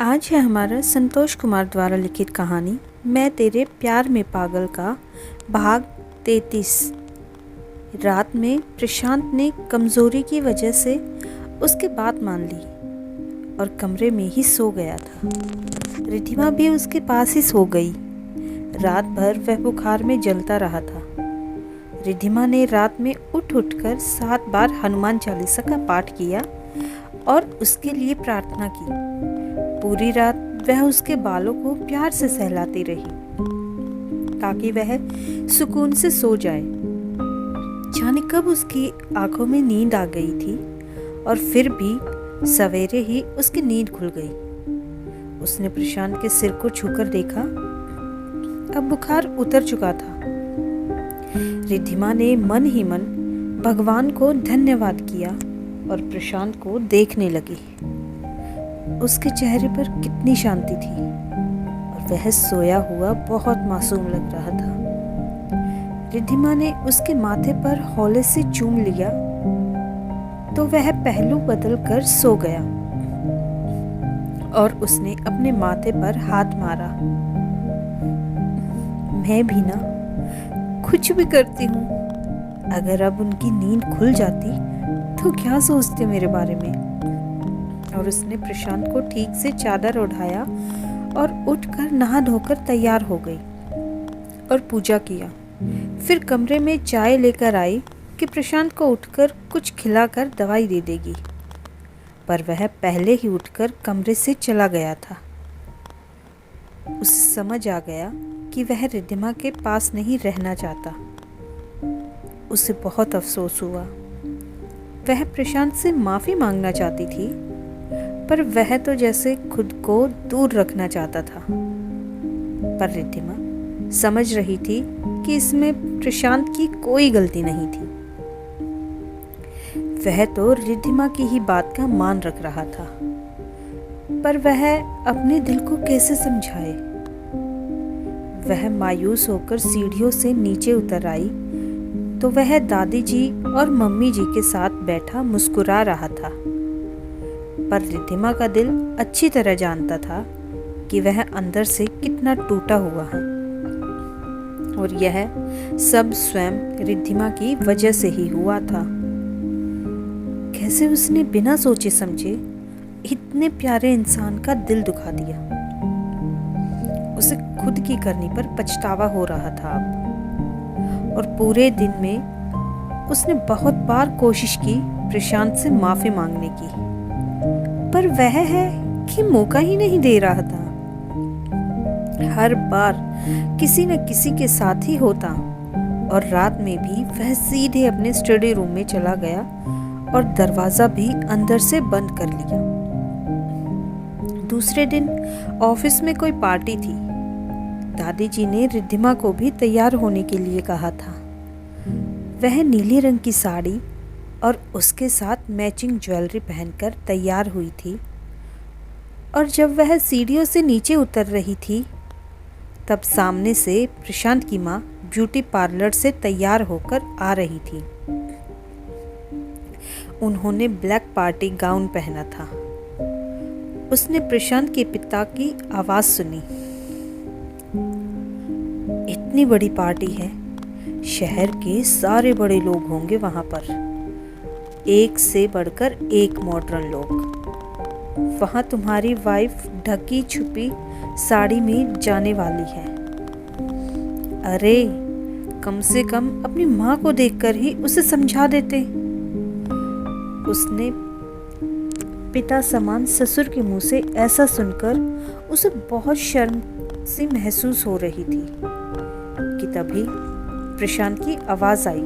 आज है हमारा संतोष कुमार द्वारा लिखित कहानी मैं तेरे प्यार में पागल का भाग 33। रात में प्रशांत ने कमज़ोरी की वजह से उसकी बात मान ली और कमरे में ही सो गया था। रिद्धिमा भी उसके पास ही सो गई। रात भर वह बुखार में जलता रहा था। रिद्धिमा ने रात में उठ कर 7 बार हनुमान चालीसा का पाठ किया और उसके लिए प्रार्थना की। पूरी रात वह उसके बालों को प्यार से सहलाती रही ताकि वह सुकून से सो जाए। जाने कब उसकी आंखों में नींद आ गई थी और फिर भी सवेरे ही उसकी नींद खुल गई। उसने प्रशांत के सिर को छूकर देखा। अब बुखार उतर चुका था। रिद्धिमा ने मन ही मन भगवान को धन्यवाद किया और प्रशांत को देखने लगी। उसके चेहरे पर कितनी शांति थी और वह सोया हुआ बहुत मासूम लग रहा था। रिद्धिमा ने उसके माथे पर हौले से चूम लिया तो वह पहलू बदल कर सो गया और उसने अपने माथे पर हाथ मारा। मैं भी ना कुछ भी करती हूँ। अगर अब उनकी नींद खुल जाती तो क्या सोचते मेरे बारे में। और उसने प्रशांत को ठीक से चादर ओढ़ाया और उठकर नहा धोकर तैयार हो गई और पूजा किया। फिर कमरे में चाय लेकर आई कि प्रशांत को उठकर कुछ खिलाकर दवाई दे देगी, पर वह पहले ही उठकर कमरे से चला गया था। उसे समझ आ गया कि वह रिद्धिमा के पास नहीं रहना चाहता। उसे बहुत अफसोस हुआ। वह प्रशांत से माफ़ी मांगना चाहती थी, पर वह तो जैसे खुद को दूर रखना चाहता था। पर रिद्धिमा समझ रही थी कि इसमें प्रशांत की कोई गलती नहीं थी। वह तो रिद्धिमा की ही बात का मान रख रहा था, पर वह अपने दिल को कैसे समझाए। वह मायूस होकर सीढ़ियों से नीचे उतर आई तो वह दादी जी और मम्मी जी के साथ बैठा मुस्कुरा रहा था। पर रिद्धिमा का दिल अच्छी तरह जानता था कि वह अंदर से कितना टूटा हुआ है और यह सब स्वयं रिद्धिमा की वजह से ही हुआ था। कैसे उसने बिना सोचे समझे इतने प्यारे इंसान का दिल दुखा दिया। उसे खुद की करनी पर पछतावा हो रहा था अब। और पूरे दिन में उसने बहुत बार कोशिश की प्रशांत से माफी मांगने की, पर वह है कि मौका ही नहीं दे रहा था। हर बार किसी न किसी के साथ ही होता और रात में भी वह सीधे अपने स्टडी रूम में चला गया और दरवाजा भी अंदर से बंद कर लिया। दूसरे दिन ऑफिस में कोई पार्टी थी। दादी जी ने रिद्धिमा को भी तैयार होने के लिए कहा था। वह नीले रंग की साड़ी और उसके साथ मैचिंग ज्वेलरी पहनकर तैयार हुई थी और जब वह सीढ़ियों से नीचे उतर रही थी तब सामने से प्रशांत की माँ ब्यूटी पार्लर से तैयार होकर आ रही थी। उन्होंने ब्लैक पार्टी गाउन पहना था। उसने प्रशांत के पिता की आवाज़ सुनी। इतनी बड़ी पार्टी है, शहर के सारे बड़े लोग होंगे वहाँ पर, एक से बढ़कर एक मॉडर्न लोग। वहाँ तुम्हारी वाइफ ढकी छुपी साड़ी में जाने वाली है। अरे कम से कम अपनी माँ को देखकर ही उसे समझा देते। उसने पिता समान ससुर के मुंह से ऐसा सुनकर उसे बहुत शर्म सी महसूस हो रही थी कि तभी प्रशांत की आवाज़ आई।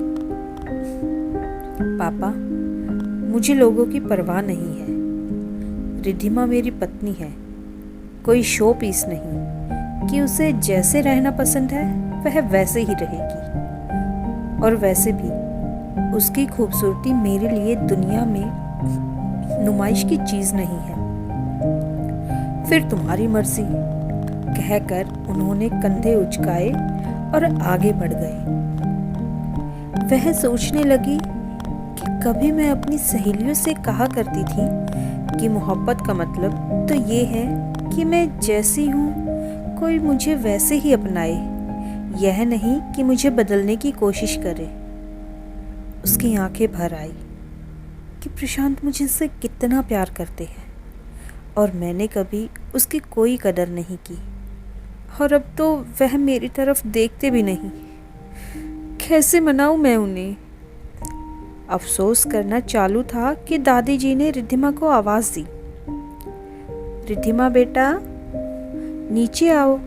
पापा, मुझे लोगों की परवाह नहीं है। रिद्धिमा मेरी पत्नी है, कोई शो पीस नहीं कि उसे जैसे रहना पसंद है वह वैसे ही रहेगी। और वैसे भी उसकी खूबसूरती मेरे लिए दुनिया में नुमाइश की चीज़ नहीं है। फिर तुम्हारी मर्जी, कहकर उन्होंने कंधे उचकाए और आगे बढ़ गए। वह सोचने लगी कि कभी मैं अपनी सहेलियों से कहा करती थी आपकी मोहब्बत का मतलब तो ये है कि मैं जैसी हूँ कोई मुझे वैसे ही अपनाए, यह नहीं कि मुझे बदलने की कोशिश करे। उसकी आंखें भर आई कि प्रशांत मुझसे कितना प्यार करते हैं और मैंने कभी उसकी कोई कदर नहीं की, और अब तो वह मेरी तरफ देखते भी नहीं। कैसे मनाऊं मैं उन्हें? अफसोस करना चालू था कि दादी जी ने रिद्धिमा को आवाज़ दी, रिद्धिमा बेटा नीचे आओ,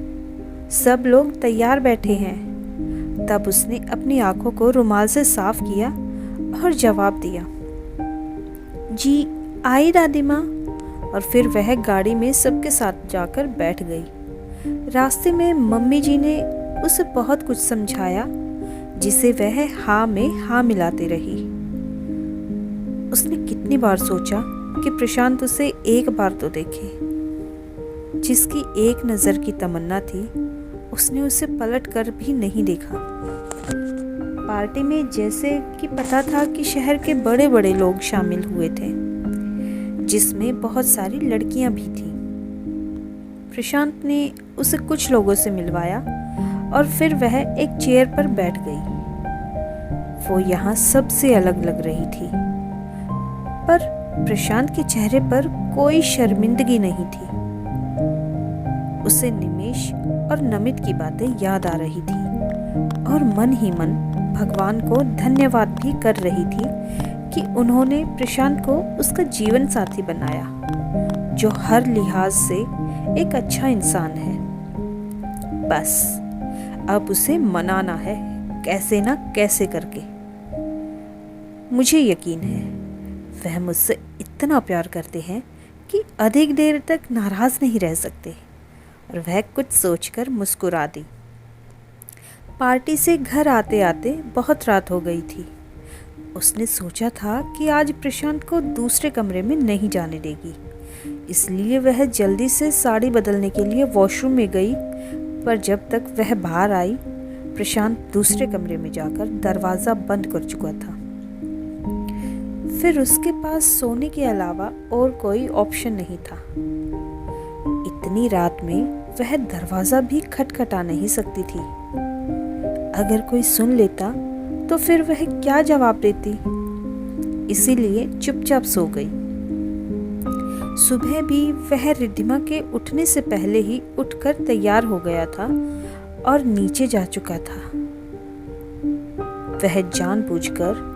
सब लोग तैयार बैठे हैं। तब उसने अपनी आंखों को रुमाल से साफ किया और जवाब दिया, जी आई दादी माँ। और फिर वह गाड़ी में सबके साथ जाकर बैठ गई। रास्ते में मम्मी जी ने उसे बहुत कुछ समझाया जिसे वह हाँ में हाँ मिलाती रही। उसने कितनी बार सोचा कि प्रशांत उसे एक बार तो देखे। जिसकी एक नज़र की तमन्ना थी उसने उसे पलट कर भी नहीं देखा। पार्टी में जैसे कि पता था कि शहर के बड़े बड़े लोग शामिल हुए थे, जिसमें बहुत सारी लड़कियां भी थीं। प्रशांत ने उसे कुछ लोगों से मिलवाया और फिर वह एक चेयर पर बैठ गई। वो यहाँ सबसे अलग लग रही थी, पर प्रशांत के चेहरे पर कोई शर्मिंदगी नहीं थी। उसे निमेश और नमित की बातें याद आ रही थी और मन ही मन भगवान को धन्यवाद भी कर रही थी कि उन्होंने प्रशांत को उसका जीवन साथी बनाया, जो हर लिहाज से एक अच्छा इंसान है। बस अब उसे मनाना है, कैसे ना कैसे करके। मुझे यकीन है वह मुझसे इतना प्यार करते हैं कि अधिक देर तक नाराज नहीं रह सकते। और वह कुछ सोचकर मुस्कुरा दी। पार्टी से घर आते आते बहुत रात हो गई थी। उसने सोचा था कि आज प्रशांत को दूसरे कमरे में नहीं जाने देगी, इसलिए वह जल्दी से साड़ी बदलने के लिए वॉशरूम में गई। पर जब तक वह बाहर आई, प्रशांत दूसरे कमरे में जाकर दरवाज़ा बंद कर चुका था। फिर उसके पास सोने के अलावा और कोई ऑप्शन नहीं था। इतनी रात में वह दरवाज़ा भी खटखटा नहीं सकती थी। अगर कोई सुन लेता तो फिर वह क्या जवाब देती? इसीलिए चुपचाप सो गई। सुबह भी वह रिद्धिमा के उठने से पहले ही उठकर तैयार हो गया था और नीचे जा चुका था। वह जानबूझकर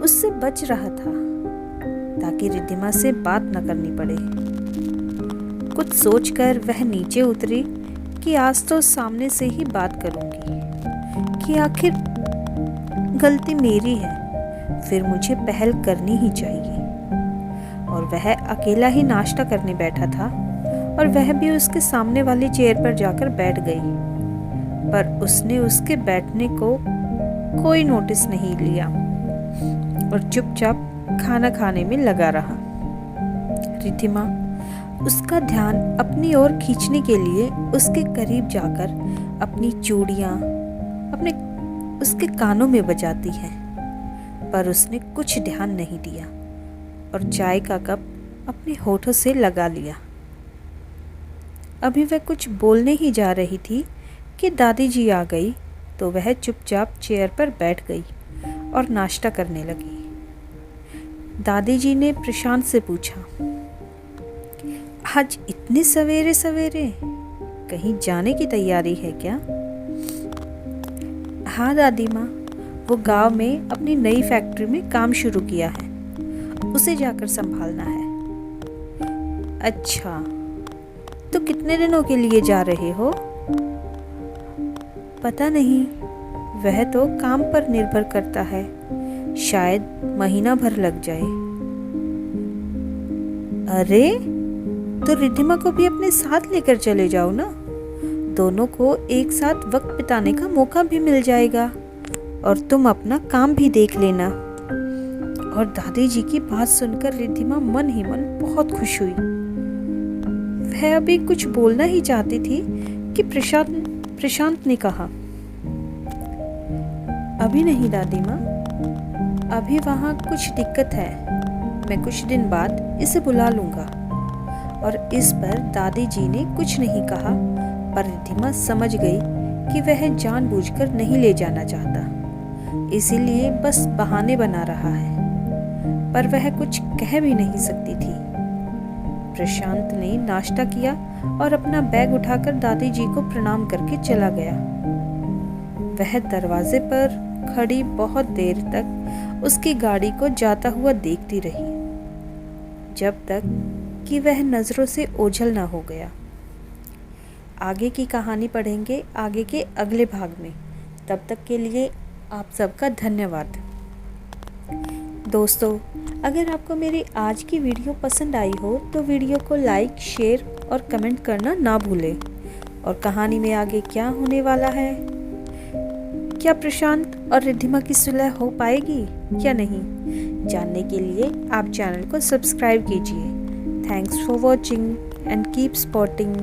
उससे बच रहा था ताकि रिद्धिमा से बात न करनी पड़े। कुछ सोचकर वह नीचे उतरी कि आज तो सामने से ही बात करूंगी, कि आखिर गलती मेरी है, फिर मुझे पहल करनी ही चाहिए। और वह अकेला ही नाश्ता करने बैठा था और वह भी उसके सामने वाली चेयर पर जाकर बैठ गई, पर उसने उसके बैठने को कोई नोटिस नहीं लिया और चुपचाप खाना खाने में लगा रहा। रिद्धिमा उसका ध्यान अपनी ओर खींचने के लिए उसके करीब जाकर अपनी चूड़ियाँ उसके कानों में बजाती है, पर उसने कुछ ध्यान नहीं दिया और चाय का कप अपने होठों से लगा लिया। अभी वह कुछ बोलने ही जा रही थी कि दादी जी आ गई, तो वह चुपचाप चेयर पर बैठ गई और नाश्ता करने लगी। दादी जी ने प्रशांत से पूछा, आज इतने सवेरे सवेरे कहीं जाने की तैयारी है क्या? हाँ दादी माँ, वो गांव में अपनी नई फैक्ट्री में काम शुरू किया है, उसे जाकर संभालना है। अच्छा, तो कितने दिनों के लिए जा रहे हो? पता नहीं, वह तो काम पर निर्भर करता है, शायद महीना भर लग जाए। अरे, तो रिद्धिमा को भी अपने साथ लेकर चले जाओ ना, दोनों को एक साथ वक्त बिताने का मौका भी मिल जाएगा और तुम अपना काम भी देख लेना। और दादी जी की बात सुनकर रिद्धिमा मन ही मन बहुत खुश हुई। वह अभी कुछ बोलना ही चाहती थी कि प्रशांत ने कहा, अभी नहीं दादी माँ, अभी वहाँ कुछ दिक्कत है, मैं कुछ दिन बाद इसे बुला लूँगा। और इस पर दादी जी ने कुछ नहीं कहा, पर रिद्धिमा समझ गई कि वह जानबूझकर नहीं ले जाना चाहता, इसीलिए बस बहाने बना रहा है, पर वह कुछ कह भी नहीं सकती थी। प्रशांत ने नाश्ता किया और अपना बैग उठाकर दादी जी को प्रणाम करके चला गया। वह दरवाजे पर खड़ी बहुत देर तक उसकी गाड़ी को जाता हुआ देखती रही, जब तक कि वह नज़रों से ओझल ना हो गया। आगे की कहानी पढ़ेंगे आगे के अगले भाग में। तब तक के लिए आप सबका धन्यवाद। दोस्तों, अगर आपको मेरी आज की वीडियो पसंद आई हो तो वीडियो को लाइक, शेयर और कमेंट करना ना भूलें। और कहानी में आगे क्या होने वाला है, क्या प्रशांत और रिद्धिमा की सुलह हो पाएगी या नहीं, जानने के लिए आप चैनल को सब्सक्राइब कीजिए। Thanks for watching and keep supporting.